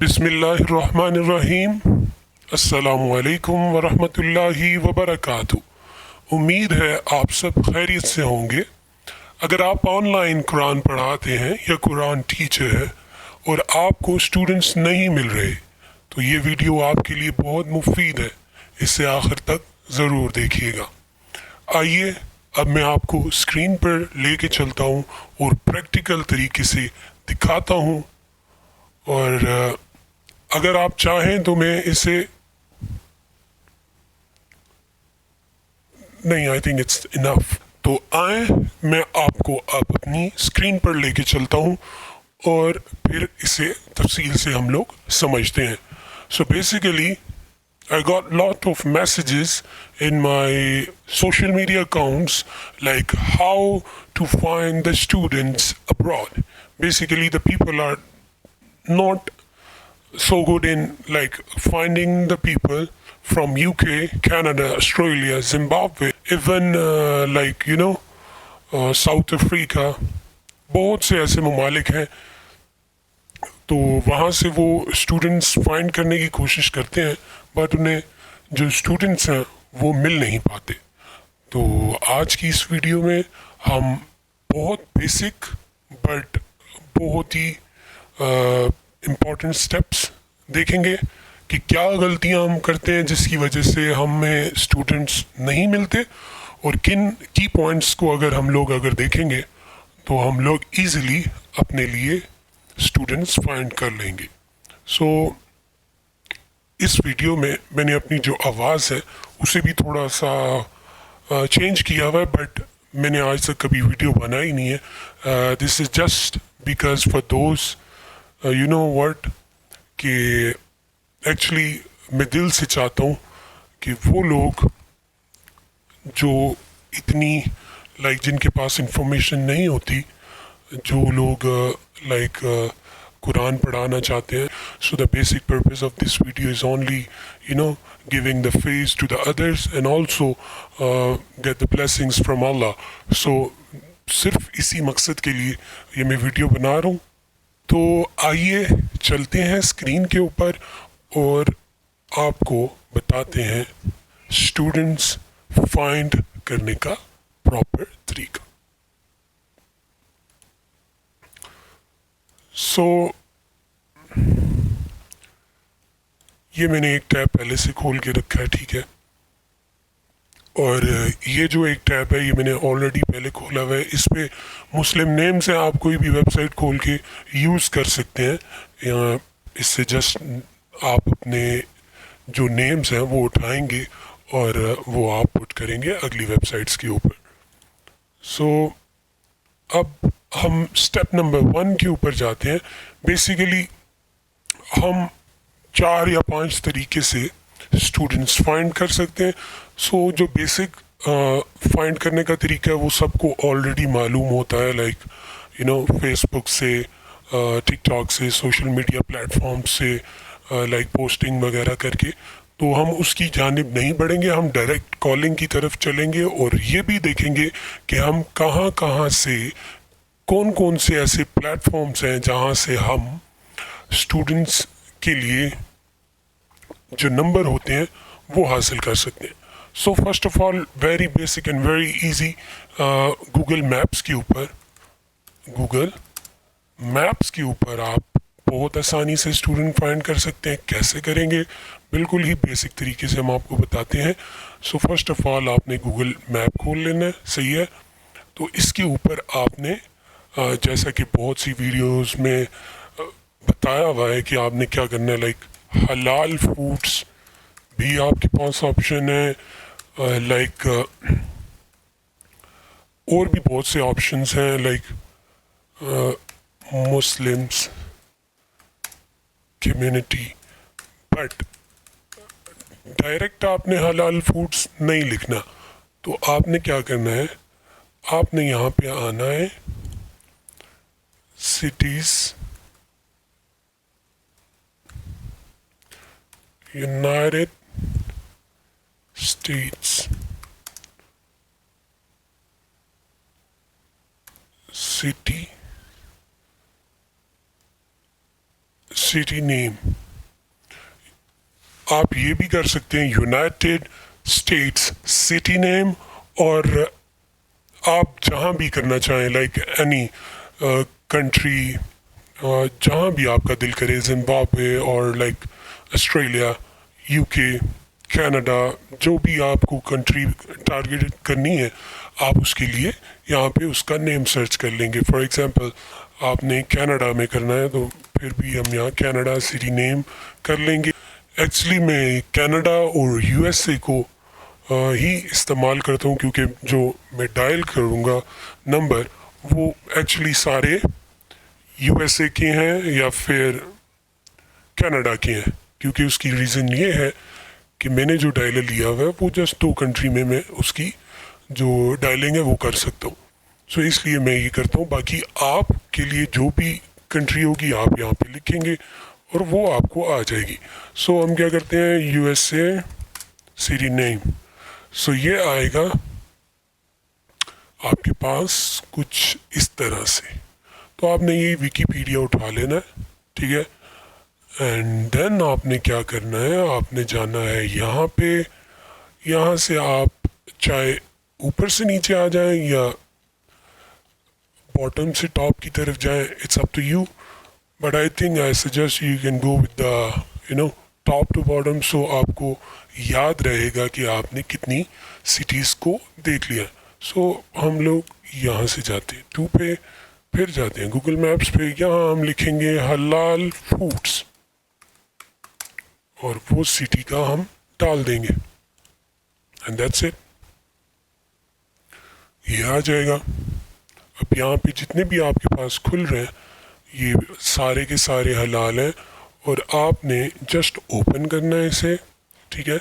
बिस्मिल्लाहिर्रहमानिर्रहीम। अस्सलामुअलैकुम वरहमतुल्लाहि वबरकातुहू। उम्मीद है आप सब खैरियत से होंगे। अगर आप ऑनलाइन कुरान पढ़ाते हैं या कुरान टीचर हैं और आपको स्टूडेंट्स नहीं मिल रहे तो ये वीडियो आपके लिए बहुत मुफीद है, इसे आखिर तक ज़रूर देखिएगा। आइए अब मैं आपको स्क्रीन पर लेके चलता हूँ और प्रैक्टिकल तरीके से दिखाता हूँ। और अगर आप चाहें तो मैं इसे नहीं, आई थिंक इट्स इनफ। तो आए मैं आपको अब अपनी स्क्रीन पर लेके चलता हूँ और फिर इसे तफसील से हम लोग समझते हैं। So basically I got lot of messages in my social media accounts like how to find the students abroad. Basically the people are not so good in like finding the people from UK, Canada, Australia, Zimbabwe, even South Africa. बहुत से ऐसे ममालिक हैं तो वहाँ से वो students find करने की कोशिश करते हैं, बट उन्हें जो स्टूडेंट्स हैं वो मिल नहीं पाते। तो आज की इस वीडियो में हम बहुत बेसिक बट बहुत ही इम्पॉर्टेंट स्टेप्स देखेंगे कि क्या गलतियां हम करते हैं जिसकी वजह से हमें स्टूडेंट्स नहीं मिलते, और किन की पॉइंट्स को अगर देखेंगे तो हम लोग इजीली अपने लिए स्टूडेंट्स फाइंड कर लेंगे। सो इस वीडियो में मैंने अपनी जो आवाज़ है उसे भी थोड़ा सा चेंज किया हुआ है, बट मैंने आज तक कभी वीडियो बनाई नहीं है। This is just because for those you know what कि एक्चुअली मैं दिल से चाहता हूँ कि वो लोग जो इतनी जिनके पास इंफॉर्मेशन नहीं होती, जो लोग कुरान पढ़ाना चाहते हैं। So the basic purpose of this video is only giving the face to the others and also get the blessings from Allah. So सिर्फ इसी मकसद के लिए ये मैं वीडियो बना रहा हूँ। तो आइए चलते हैं स्क्रीन के ऊपर और आपको बताते हैं स्टूडेंट्स फाइंड करने का प्रॉपर तरीका। सो ये मैंने एक टैब पहले से खोल के रखा है, ठीक है। और ये जो एक टैब है ये मैंने ऑलरेडी पहले खोला हुआ है। इस पे मुस्लिम नेम से आप कोई भी वेबसाइट खोल के यूज़ कर सकते हैं, या इससे जस्ट आप अपने जो नेम्स हैं वो उठाएंगे और वो आप पुट करेंगे अगली वेबसाइट्स के ऊपर। सो अब हम स्टेप नंबर 1 के ऊपर जाते हैं। बेसिकली हम 4 या 5 तरीके से स्टूडेंट्स फाइंड कर सकते हैं। सो जो बेसिक फाइंड करने का तरीका है वो सबको ऑलरेडी मालूम होता है, फेसबुक से, टिकटॉक से, सोशल मीडिया प्लेटफॉर्म से पोस्टिंग वगैरह करके। तो हम उसकी जानिब नहीं बढ़ेंगे, हम डायरेक्ट कॉलिंग की तरफ चलेंगे और ये भी देखेंगे कि हम कहाँ कहाँ से, कौन कौन से ऐसे प्लेटफॉर्म्स हैं जहाँ से हम स्टूडेंट्स के लिए जो नंबर होते हैं वो हासिल कर सकते हैं। So first of all very basic and very easy, Google maps के ऊपर आप बहुत आसानी से स्टूडेंट फाइंड कर सकते हैं। कैसे करेंगे, बिल्कुल ही बेसिक तरीके से हम आपको बताते हैं। सो फर्स्ट ऑफ ऑल आपने गूगल मैप खोल लेना है, सही है। तो इसके ऊपर आपने जैसा कि बहुत सी वीडियोस में बताया हुआ है कि आपने क्या करना है, हलाल फूड्स भी आपके पास ऑप्शन है, और भी बहुत से ऑप्शंस हैं, मुस्लिम्स कम्युनिटी। बट डायरेक्ट आपने हलाल फूड्स नहीं लिखना, तो आपने क्या करना है, आपने यहाँ पे आना है cities, United states, city name. आप ये भी कर सकते हैं यूनाइटेड स्टेट्स सिटी नेम, और आप जहाँ भी करना चाहें, लाइक एनी कंट्री, जहाँ भी आपका दिल करे, जिम्बाब्वे और लाइक ऑस्ट्रेलिया, यूके, कनाडा, जो भी आपको कंट्री टारगेट करनी है, आप उसके लिए यहाँ पे उसका नेम सर्च कर लेंगे। फॉर एग्जांपल आपने कनाडा में करना है तो फिर भी हम यहाँ कनाडा सिटी नेम कर लेंगे। एक्चुअली मैं कनाडा और यूएसए को ही इस्तेमाल करता हूँ, क्योंकि जो मैं डायल करूँगा नंबर वो एक्चुअली सारे यूएसए के हैं या फिर कनाडा के हैं। क्योंकि उसकी रीज़न ये है कि मैंने जो डायलर लिया हुआ है वो जस्ट 2 कंट्री में मैं उसकी जो डायलिंग है वो कर सकता हूँ। सो इसलिए मैं ये करता हूँ। बाकी आपके लिए जो भी कंट्री होगी आप यहाँ पे लिखेंगे और वो आपको आ जाएगी। सो हम क्या करते हैं, यूएसए सिटी नेम। सो ये आएगा आपके पास कुछ इस तरह से। तो आपने ये विकीपीडिया उठा लेना है, ठीक है। एंड देन आपने क्या करना है, आपने जाना है यहाँ पे। यहाँ से आप चाहे ऊपर से नीचे आ जाएं या बॉटम से टॉप की तरफ जाएं, it's up to you, but I think I suggest you can go with the top to bottom, so आपको याद रहेगा कि आपने कितनी सिटीज़ को देख लिया। सो हम लोग यहाँ से जाते हैं 2 पे, फिर जाते हैं गूगल मैप्स पे। यहाँ हम लिखेंगे हलाल फूड्स और वो सिटी का हम डाल देंगे एंड दैट्स इट, ये आ जाएगा। अब यहाँ पे जितने भी आपके पास खुल रहे हैं ये सारे के सारे हलाल हैं और आपने जस्ट ओपन करना है इसे, ठीक है।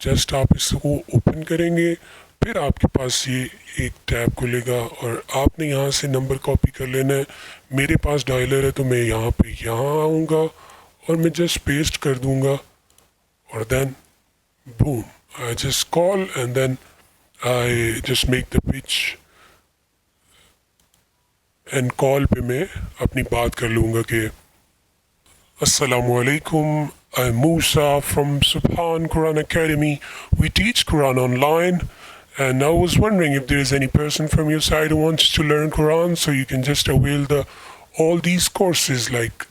जस्ट आप इसको ओपन करेंगे, फिर आपके पास ये एक टैब खुलेगा और आपने यहाँ से नंबर कॉपी कर लेना है। मेरे पास डायलर है तो मैं यहाँ पे यहाँ आऊँगा और मैं जस्ट पेस्ट कर दूँगा और then boom, I just call and then I just make the pitch and call पे मैं अपनी बात कर लूँगा कि Assalamualaikum, I'm Musa from Subhan Quran Academy. We teach Quran online, and I was wondering if there is any person from your side who wants to learn Quran, so you can just avail all these courses like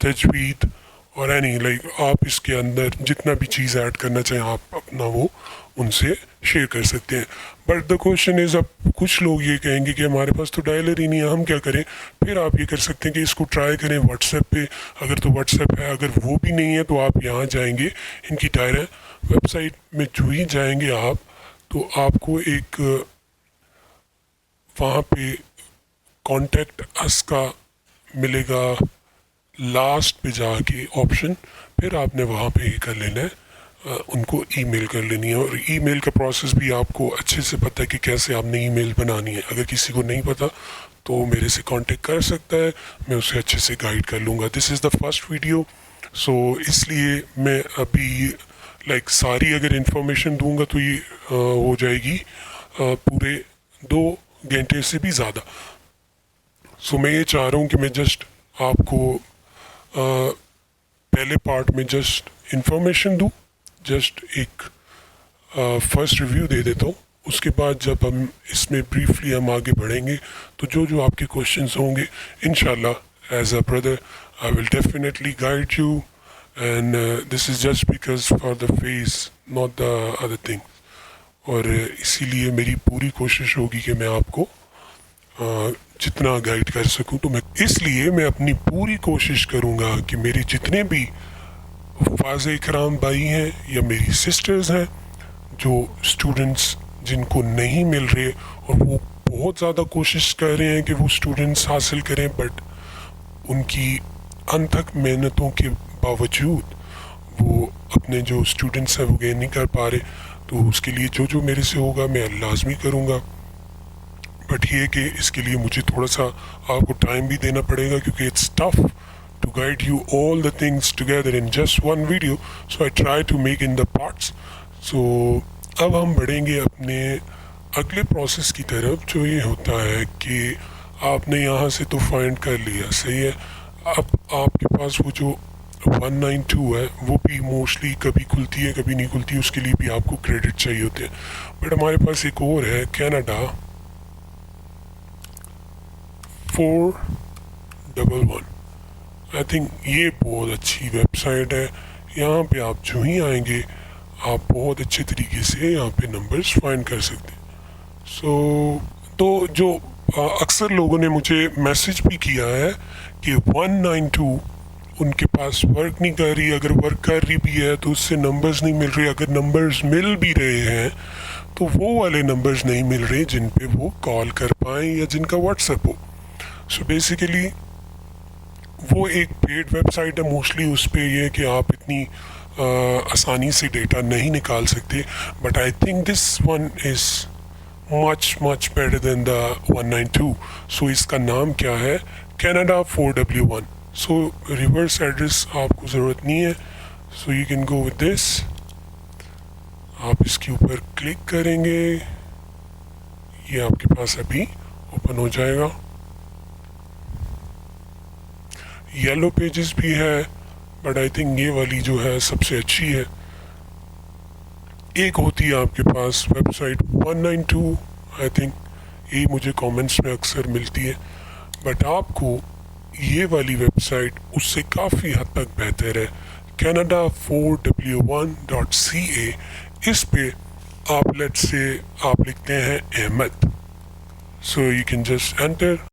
Tajweed और any like आप इसके अंदर जितना भी चीज़ add करना चाहें आप अपना वो उनसे शेयर कर सकते हैं। बट द क्वेश्चन इज़, अब कुछ लोग ये कहेंगे कि हमारे पास तो डायलर ही नहीं है, हम क्या करें। फिर आप ये कर सकते हैं कि इसको ट्राई करें व्हाट्सएप पे, अगर तो व्हाट्सएप है, अगर वो भी नहीं है तो आप यहाँ जाएंगे इनकी डायरेक्ट वेबसाइट में जो ही जाएंगे आप, तो आपको एक वहाँ पे कॉन्टेक्ट अस का मिलेगा लास्ट पे जाके ऑप्शन, फिर आपने वहाँ पे कर लेना है, उनको ईमेल कर लेनी है। और ईमेल का प्रोसेस भी आपको अच्छे से पता है कि कैसे आपने ईमेल बनानी है। अगर किसी को नहीं पता तो मेरे से कांटेक्ट कर सकता है, मैं उसे अच्छे से गाइड कर लूँगा। This is the first video, so इसलिए मैं अभी लाइक सारी अगर इंफॉर्मेशन दूँगा तो ये हो जाएगी पूरे 2 घंटे से भी ज़्यादा। सो मैं ये चाह रहा हूँ कि मैं जस्ट आपको पहले पार्ट में जस्ट इंफॉर्मेशन दूँ, जस्ट एक फर्स्ट रिव्यू दे देता हूँ। उसके बाद जब हम इसमें ब्रीफली हम आगे बढ़ेंगे तो जो जो आपके क्वेश्चंस होंगे इंशाल्लाह as a brother I will definitely guide you, and this is just because for the face not the other thing. और इसीलिए मेरी पूरी कोशिश होगी कि मैं आपको जितना गाइड कर सकूं, तो मैं इसलिए मैं अपनी पूरी कोशिश करूंगा कि मेरे जितने भी फाज़ इकराम भाई हैं या मेरी सिस्टर्स हैं जो स्टूडेंट्स जिनको नहीं मिल रहे और वो बहुत ज़्यादा कोशिश कर रहे हैं कि वो स्टूडेंट्स हासिल करें, बट उनकी अनथक मेहनतों के बावजूद वो अपने जो स्टूडेंट्स हैं वो गेन नहीं कर पा रहे, तो उसके लिए जो जो मेरे से होगा मैं लाजमी करूँगा। बट ये कि इसके लिए मुझे थोड़ा सा आपको टाइम भी देना पड़ेगा, क्योंकि it's tough to guide you all the things together in just one video, so I try to make in the parts. So अब हम बढ़ेंगे अपने अगले प्रोसेस की तरफ, जो ये होता है कि आपने यहाँ से तो फाइंड कर लिया, सही है। अब आपके पास वो जो 192 है वो भी मोस्टली कभी खुलती है कभी नहीं खुलती, उसके लिए भी आपको क्रेडिट चाहिए होते हैं। बट हमारे पास एक और है कनाडा 411। आई थिंक ये बहुत अच्छी वेबसाइट है। यहाँ पे आप जो ही आएंगे आप बहुत अच्छे तरीके से यहाँ पे नंबर्स फाइंड कर सकते हैं। तो जो अक्सर लोगों ने मुझे मैसेज भी किया है कि 192 उनके पास वर्क नहीं कर रही, अगर वर्क कर रही भी है तो उससे नंबर्स नहीं मिल रहे, अगर नंबर्स मिल भी रहे हैं तो वो वाले नंबर्स नहीं मिल रहे जिन पे वो कॉल कर पाएँ या जिनका व्हाट्सएप हो। सो बेसिकली वो एक पेड वेबसाइट है, मोस्टली उस पर ये है कि आप इतनी आसानी से डेटा नहीं निकाल सकते। But I think this one is much better than the 192। सो इसका नाम क्या है, Canada 4W1। सो रिवर्स एड्रेस आपको ज़रूरत नहीं है। सो you can go with this. आप इसके ऊपर क्लिक करेंगे, ये आपके पास अभी ओपन हो जाएगा। येलो पेजेस भी है बट आई थिंक ये वाली जो है सबसे अच्छी है। एक होती है आपके पास वेबसाइट 192, आई थिंक ये मुझे कमेंट्स में अक्सर मिलती है, बट आपको ये वाली वेबसाइट उससे काफ़ी हद तक बेहतर है, Canada4W1.ca। इस पे आप लेट्स से आप लिखते हैं Ahmed, so you can just enter